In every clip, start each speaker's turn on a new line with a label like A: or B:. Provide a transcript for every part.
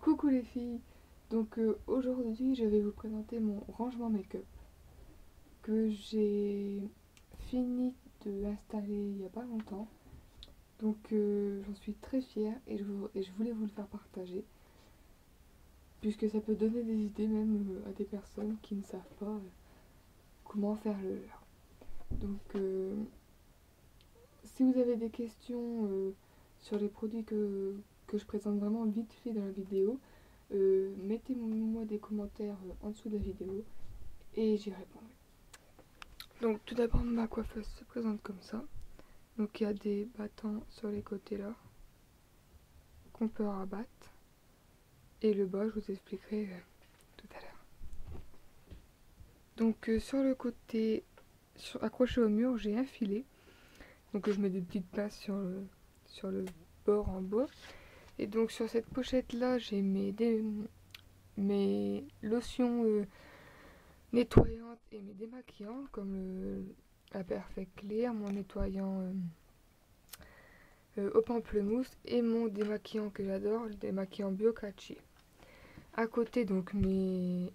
A: Coucou les filles. Donc aujourd'hui je vais vous présenter mon rangement make-up que j'ai fini de installer il n'y a pas longtemps. Donc j'en suis très fière et je voulais vous le faire partager puisque ça peut donner des idées même à des personnes qui ne savent pas comment faire le leur. Donc si vous avez des questions sur les produits que je présente vraiment vite fait dans la vidéo, mettez-moi des commentaires en dessous de la vidéo et j'y répondrai. Donc tout d'abord ma coiffeuse se présente comme ça. Donc il y a des battants sur les côtés là qu'on peut rabattre. Et le bas je vous expliquerai tout à l'heure. Donc sur le côté accroché au mur j'ai un filet. Donc je mets des petites pinces sur le bord en bas. Et donc sur cette pochette là j'ai mes lotions nettoyantes et mes démaquillants comme la Perfect Clear, mon nettoyant au pamplemousse et mon démaquillant que j'adore, le démaquillant Biocachi. À côté donc mes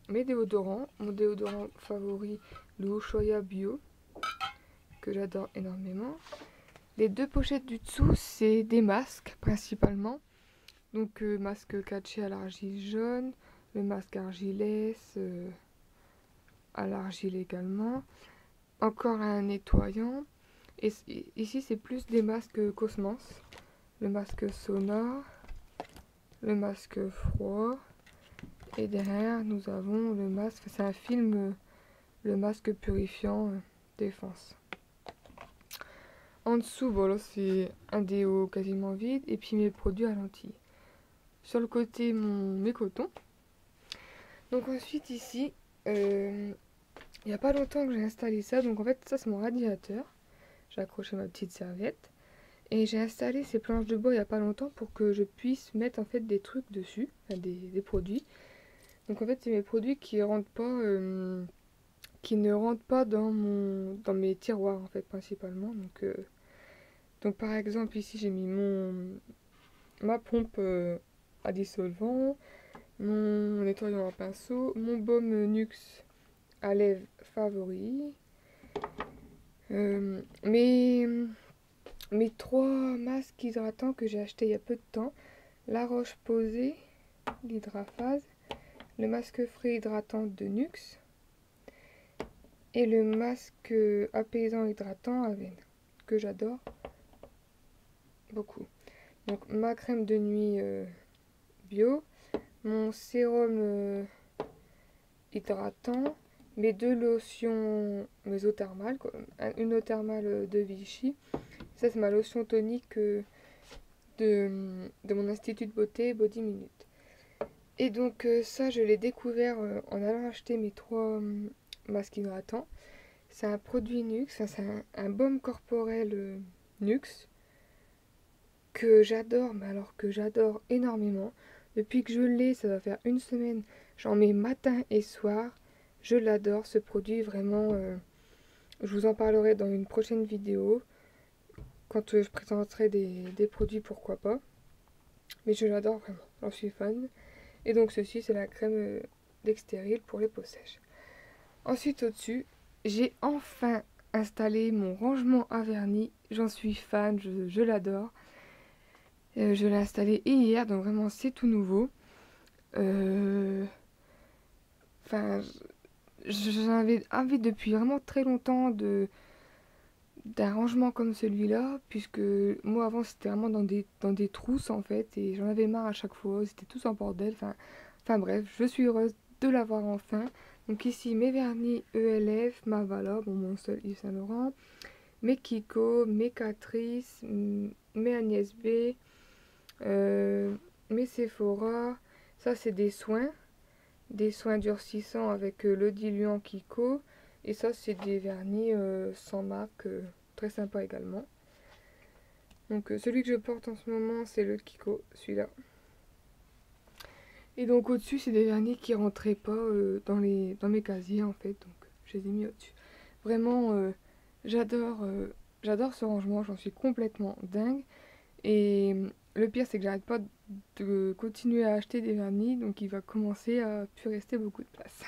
A: déodorants, mon déodorant favori le Ushuaïa Bio que j'adore énormément. Les deux pochettes du dessous c'est des masques principalement. Donc masque catché à l'argile jaune, le masque argilès à l'argile également. Encore un nettoyant. Et ici c'est plus des masques Cosmos. Le masque sonore, le masque froid. Et derrière nous avons le masque, c'est un film, le masque purifiant défense. En dessous, voilà, c'est un déo quasiment vide et puis mes produits à lentilles. Sur le côté, mes cotons. Donc ensuite ici, il n'y a pas longtemps que j'ai installé ça. Donc en fait, ça c'est mon radiateur. J'ai accroché ma petite serviette. Et j'ai installé ces planches de bois il n'y a pas longtemps pour que je puisse mettre en fait des trucs dessus, enfin, des produits. Donc en fait, c'est mes produits qui rentrent pas, qui ne rentrent pas dans mes tiroirs en fait principalement. Donc par exemple ici j'ai mis ma pompe à dissolvant, mon nettoyant à pinceau, mon baume Nuxe à lèvres favori, mes trois masques hydratants que j'ai acheté il y a peu de temps, la roche posée, l'hydraphase, le masque frais hydratant de Nuxe et le masque apaisant hydratant Avène que j'adore beaucoup. Donc ma crème de nuit bio, mon sérum hydratant, mes deux lotions, mes eaux thermales, une eau thermale de Vichy. Ça c'est ma lotion tonique de mon institut de beauté Body Minute. Et donc ça je l'ai découvert en allant acheter mes trois masques hydratants. C'est un produit Nuxe, enfin, c'est un baume corporel Nuxe que j'adore, mais alors que j'adore énormément. Depuis que je l'ai, ça va faire une semaine, j'en mets matin et soir. Je l'adore ce produit, vraiment. Je vous en parlerai dans une prochaine vidéo. Quand je présenterai des produits, pourquoi pas. Mais je l'adore vraiment, j'en suis fan. Et donc ceci, c'est la crème d'extérile pour les peaux sèches. Ensuite, au-dessus, j'ai enfin installé mon rangement à vernis. J'en suis fan, je l'adore. Je l'ai installé hier, donc vraiment c'est tout nouveau. Enfin, j'avais envie depuis vraiment très longtemps d'un rangement comme celui-là, puisque moi avant c'était vraiment dans des trousses en fait, et j'en avais marre à chaque fois, c'était tout en bordel. Enfin bref, je suis heureuse de l'avoir enfin. Donc ici mes vernis ELF, ma Vala, bon mon seul Yves Saint Laurent, mes Kiko, mes Catrice, mes Agnès B, mes Sephora. Ça c'est des soins durcissants avec le diluant Kiko. Et ça c'est des vernis sans marque, très sympa également. Donc celui que je porte en ce moment c'est le Kiko, celui-là. Et donc au-dessus c'est des vernis qui rentraient pas dans mes casiers en fait, donc je les ai mis au-dessus. Vraiment j'adore ce rangement, j'en suis complètement dingue. Et le pire c'est que j'arrête pas de continuer à acheter des vernis, donc il va commencer à plus rester beaucoup de place.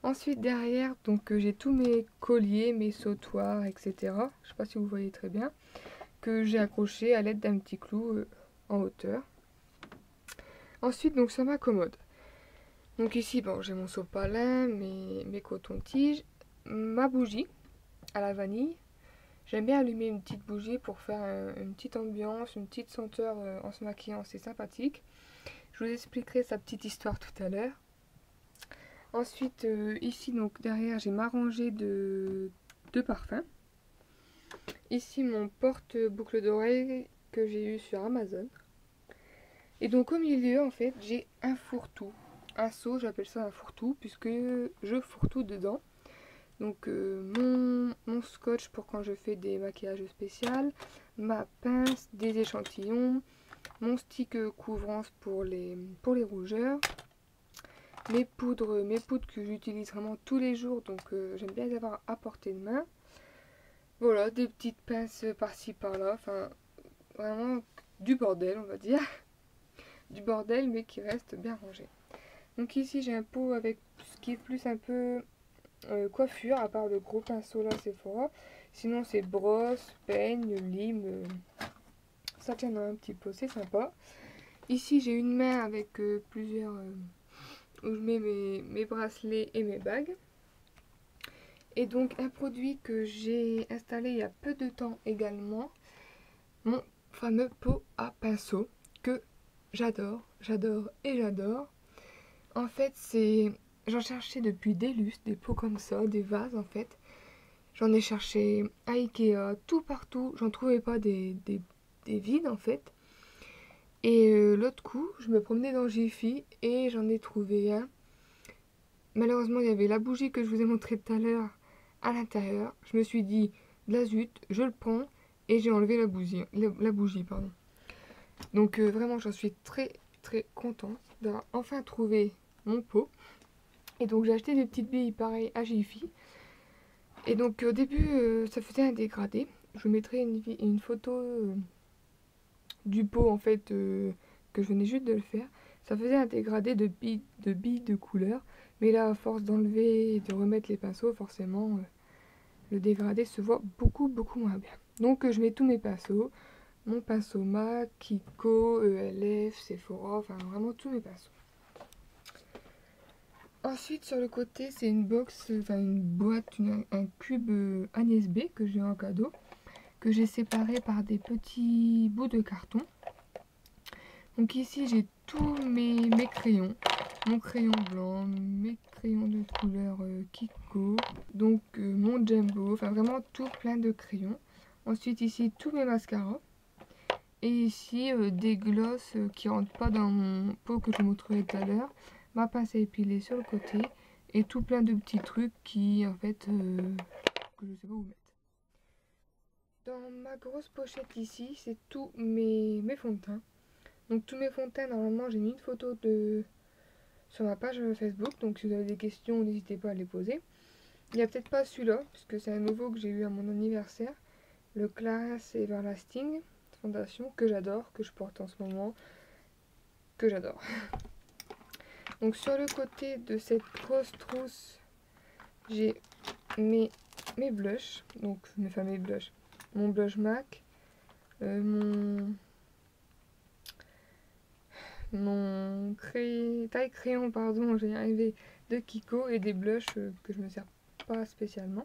A: Ensuite derrière, donc j'ai tous mes colliers, mes sautoirs, etc. Je sais pas si vous voyez très bien, que j'ai accrochés à l'aide d'un petit clou en hauteur. Ensuite donc sur ma commode. Donc ici bon j'ai mon sopalin, mes cotons-tiges, ma bougie à la vanille. J'aime bien allumer une petite bougie pour faire une petite ambiance, une petite senteur en se maquillant, c'est sympathique. Je vous expliquerai sa petite histoire tout à l'heure. Ensuite, ici, donc derrière, j'ai ma rangée de parfums. Ici, mon porte-boucle d'oreille que j'ai eu sur Amazon. Et donc, au milieu, en fait, j'ai un fourre-tout. Un seau, j'appelle ça un fourre-tout, puisque je fourre-tout dedans. Donc, mon scotch pour quand je fais des maquillages spéciaux, ma pince, des échantillons, mon stick couvrance pour les rougeurs. Mes poudres que j'utilise vraiment tous les jours, donc j'aime bien les avoir à portée de main. Voilà, des petites pinces par-ci par-là, enfin vraiment du bordel on va dire. Du bordel mais qui reste bien rangé. Donc ici j'ai un pot avec ce qui est plus un peu coiffure, à part le gros pinceau là Sephora. Sinon c'est brosse, peigne, lime, ça tient dans un petit pot, c'est sympa. Ici j'ai une main avec plusieurs... où je mets mes bracelets et mes bagues. Et donc un produit que j'ai installé il y a peu de temps également, mon fameux pot à pinceau que j'adore, j'adore et j'adore. En fait j'en cherchais depuis des lustres, des pots comme ça, des vases en fait. J'en ai cherché à Ikea, tout partout, j'en trouvais pas des vides en fait. Et l'autre coup, je me promenais dans Jiffy et j'en ai trouvé un. Malheureusement, il y avait la bougie que je vous ai montrée tout à l'heure à l'intérieur. Je me suis dit, la zut, je le prends et j'ai enlevé la bougie, pardon. Donc vraiment, j'en suis très très contente d'avoir enfin trouvé mon pot. Et donc j'ai acheté des petites billes pareilles à Jiffy. Et donc au début, ça faisait un dégradé. Je vous mettrai une photo du pot en fait que je venais juste de le faire. Ça faisait un dégradé de billes de couleur. Mais là, à force d'enlever et de remettre les pinceaux, forcément, le dégradé se voit beaucoup moins bien. Donc je mets tous mes pinceaux. Mon pinceau MAC, Kiko, ELF, Sephora, enfin vraiment tous mes pinceaux. Ensuite sur le côté c'est une box, enfin une boîte, un cube Agnès B que j'ai en cadeau. Que j'ai séparé par des petits bouts de carton. Donc ici j'ai tous mes crayons. Mon crayon blanc, mes crayons de couleur Kiko, donc mon Jumbo, enfin vraiment tout plein de crayons. Ensuite ici tous mes mascaras. Et ici des glosses qui rentrent pas dans mon pot que je vous montrerai tout à l'heure. Ma pince à épiler sur le côté. Et tout plein de petits trucs qui en fait que je sais pas où mettre. Dans ma grosse pochette ici, c'est tous mes fonds de teint. Donc tous mes fonds de teint, normalement j'ai mis une photo sur ma page Facebook, donc si vous avez des questions, n'hésitez pas à les poser. Il n'y a peut-être pas celui-là, puisque c'est un nouveau que j'ai eu à mon anniversaire. Le Clarins Everlasting Fondation, que j'adore, que je porte en ce moment, que j'adore. Donc sur le côté de cette grosse trousse, j'ai mes blushs, donc mes blushs. Mon blush MAC, mon taille crayon, pardon, j'ai arrivé de Kiko et des blushs que je me sers pas spécialement.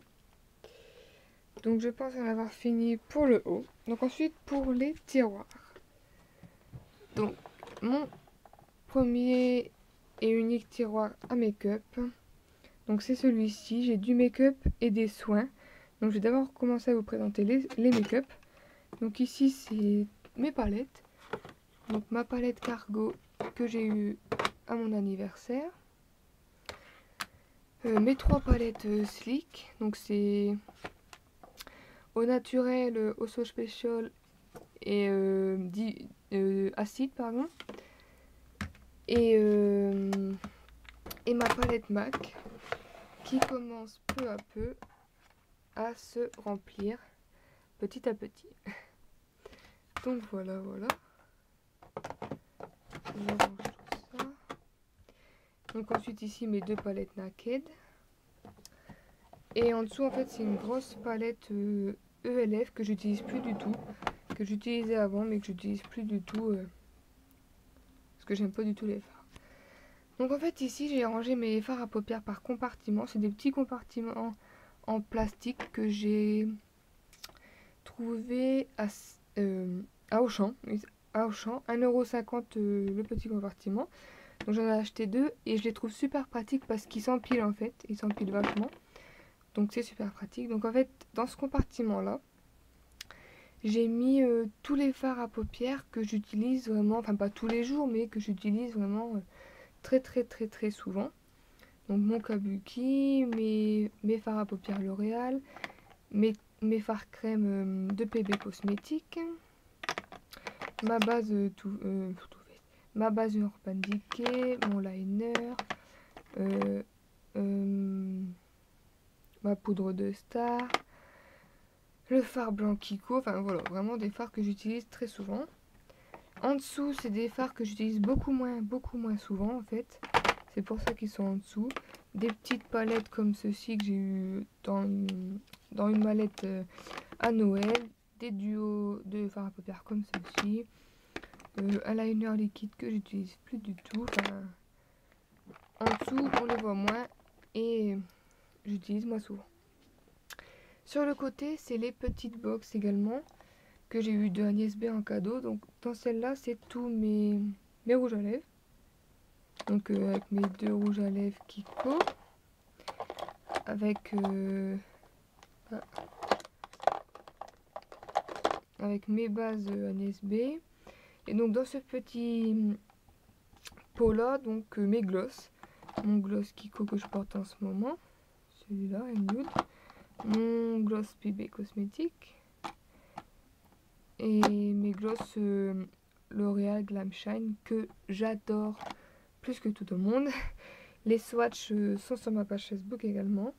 A: Donc je pense en avoir fini pour le haut. Donc ensuite pour les tiroirs. Donc mon premier et unique tiroir à make-up. Donc c'est celui-ci. J'ai du make-up et des soins. Donc je vais d'abord commencer à vous présenter les make-up. Donc ici c'est mes palettes. Donc ma palette cargo que j'ai eue à mon anniversaire. Mes 3 palettes Slick. Donc c'est au naturel, au so special et acide pardon. Et ma palette MAC qui commence peu à peu à se remplir petit à petit. Donc voilà. je range tout ça. Donc ensuite ici mes deux palettes Naked. Et en dessous en fait c'est une grosse palette ELF que j'utilise plus du tout. Que j'utilisais avant mais que j'utilise plus du tout. Parce que j'aime pas du tout les fards. Donc en fait ici j'ai rangé mes fards à paupières par compartiment. C'est des petits compartiments en plastique que j'ai trouvé à Auchan. À Auchan, 1,50 € le petit compartiment. Donc j'en ai acheté deux et je les trouve super pratiques parce qu'ils s'empilent en fait. Ils s'empilent vachement. Donc c'est super pratique. Donc en fait dans ce compartiment là, j'ai mis tous les fards à paupières que j'utilise vraiment, enfin pas tous les jours mais que j'utilise vraiment très souvent. Donc mon Kabuki, mes fards à paupières L'Oréal, mes fards crème de PB Cosmétiques, ma base ma base Urban Decay, mon liner, ma poudre de Star, le fard blanc Kiko, enfin voilà, vraiment des fards que j'utilise très souvent. En dessous, c'est des fards que j'utilise beaucoup moins souvent en fait. C'est pour ça qu'ils sont en dessous. Des petites palettes comme ceci que j'ai eu dans une mallette à Noël. Des duos de fards à paupières comme ceci. Un liner liquide que j'utilise plus du tout. Enfin, en dessous, on les voit moins et j'utilise moins souvent. Sur le côté, c'est les petites box également que j'ai eu de Agnès B en cadeau. Donc dans celle-là, c'est tous mes rouges à lèvres. Donc avec mes deux rouges à lèvres Kiko. Avec mes bases Agnès B. Et donc dans ce petit pot là, donc mes gloss. Mon gloss Kiko que je porte en ce moment. Celui-là est nude. Mon gloss PB Cosmétique. Et mes gloss L'Oréal Glam Shine que j'adore plus que tout le monde. Les swatchs sont sur ma page Facebook également.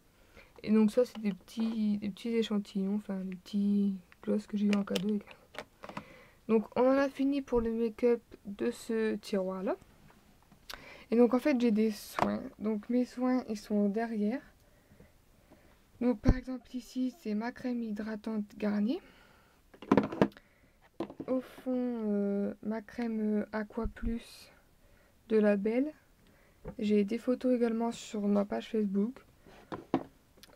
A: Et donc ça c'est des petits échantillons, enfin des petits gloss que j'ai eu en cadeau également. Donc on en a fini pour le make-up de ce tiroir là. Et donc en fait j'ai des soins. Donc mes soins ils sont derrière. Donc par exemple ici c'est ma crème hydratante Garnier. Au fond ma crème Aqua Plus de la Belle. J'ai des photos également sur ma page Facebook.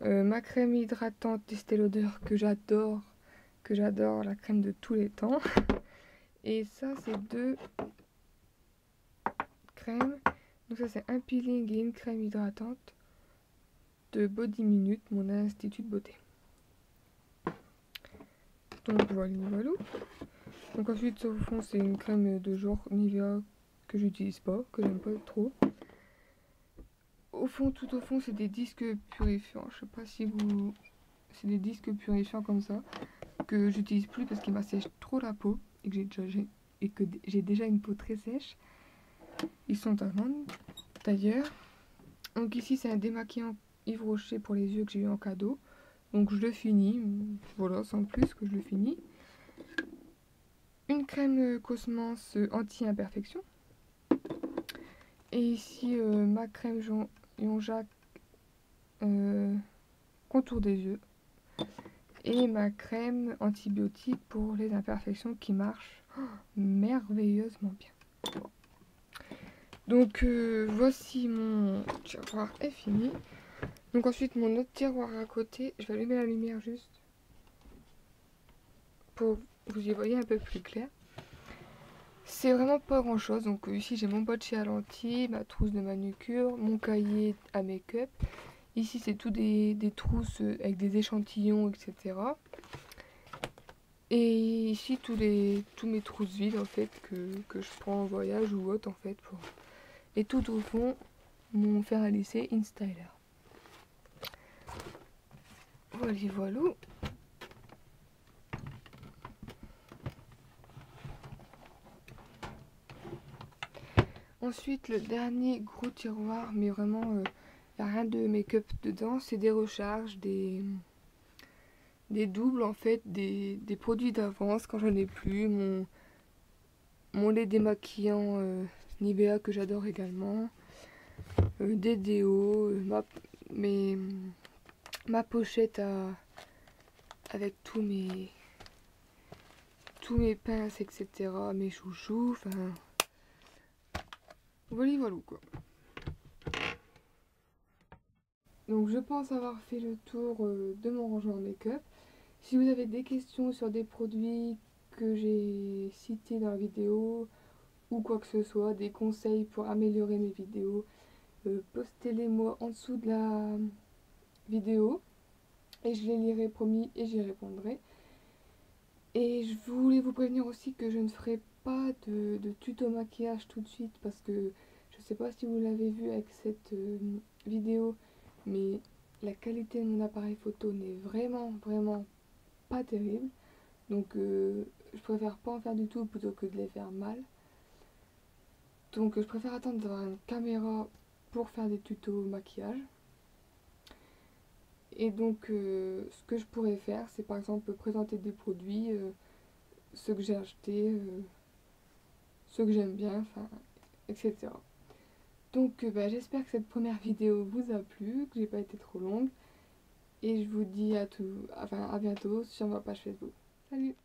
A: Ma crème hydratante Estée Lauder que j'adore, la crème de tous les temps. Et ça c'est deux crèmes. Donc ça c'est un peeling et une crème hydratante de Body Minute, mon institut de beauté. Donc voilà. Donc ensuite au fond c'est une crème de jour Nivea que j'utilise pas, que j'aime pas trop. Au fond, tout au fond, c'est des disques purifiants. Je sais pas si vous... C'est des disques purifiants comme ça que j'utilise plus parce qu'ils m'assèchent trop la peau et que j'ai déjà une peau très sèche. Ils sont à vendre d'ailleurs. Donc ici, c'est un démaquillant Yves Rocher pour les yeux que j'ai eu en cadeau. Donc je le finis. Voilà, sans plus que je le finis. Une crème Cosmos anti-imperfection. Et ici, ma crème Jean-Jacques contour des yeux et ma crème antibiotique pour les imperfections qui marche merveilleusement bien. Donc voici mon tiroir est fini. Donc ensuite mon autre tiroir à côté, je vais allumer la lumière juste pour que vous y voyez un peu plus clair. C'est vraiment pas grand chose. Donc ici j'ai mon botché à lentilles, ma trousse de manucure, mon cahier à make-up. Ici c'est tout des trousses avec des échantillons, etc. Et ici tous mes trousses vides en fait que je prends en voyage ou autre en fait. Et tout au fond mon fer à lisser InStyler. Voilà. Ensuite le dernier gros tiroir, mais vraiment il n'y a rien de make-up dedans, c'est des recharges, des doubles en fait, des produits d'avance quand j'en ai plus, mon lait démaquillant Nivea que j'adore également, des déos, ma pochette avec tous mes pinces, etc., mes chouchous, enfin voilà quoi. Donc je pense avoir fait le tour de mon rangement make-up. Si vous avez des questions sur des produits que j'ai cités dans la vidéo ou quoi que ce soit, des conseils pour améliorer mes vidéos, postez-les moi en dessous de la vidéo et je les lirai promis et j'y répondrai. Et je voulais vous prévenir aussi que je ne ferai pas de tuto maquillage tout de suite parce que je sais pas si vous l'avez vu avec cette vidéo, mais la qualité de mon appareil photo n'est vraiment pas terrible. Donc je préfère pas en faire du tout plutôt que de les faire mal. Donc je préfère attendre d'avoir une caméra pour faire des tutos maquillage. Et donc ce que je pourrais faire, c'est par exemple présenter des produits, ceux que j'ai achetés, ceux que j'aime bien, enfin, etc. Donc j'espère que cette première vidéo vous a plu, que j'ai pas été trop longue. Et je vous dis à bientôt sur ma page Facebook. Salut!